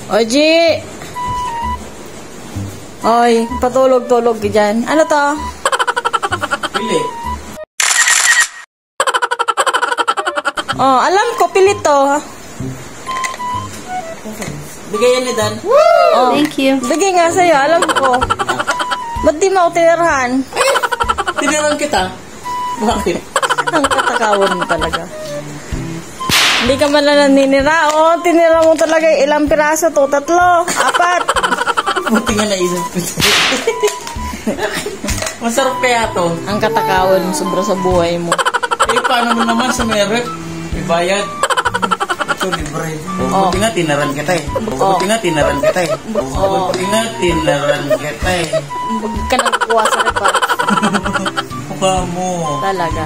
Oji! Oy, patulog-tulog ka dyan. Ano to? Pili. Oh, alam ko, pilit to. Bigay yan ni Dan. Oh, Thank you. bigay nga sa'yo, alam ko. Ba't di mo ako tinirahan? Tiniran kita. Bakit? Ang katakawan mo talaga. Hindi ka man na naninira. Oh, tinira mo talaga ilang piraso to? 3, 4. Buti nga naisip ko. Masarap kaya to. Ang katakawan mo sobra sa buhay mo. Eh, paano mo naman sa merit? May bayad. Ito, libre. Buti nga, tinaran kita eh. Buti nga, tinaran kita eh. Buti nga, tinaran kita eh. Huwag ka nang kukuha sa repa. Mukha mo. Talaga.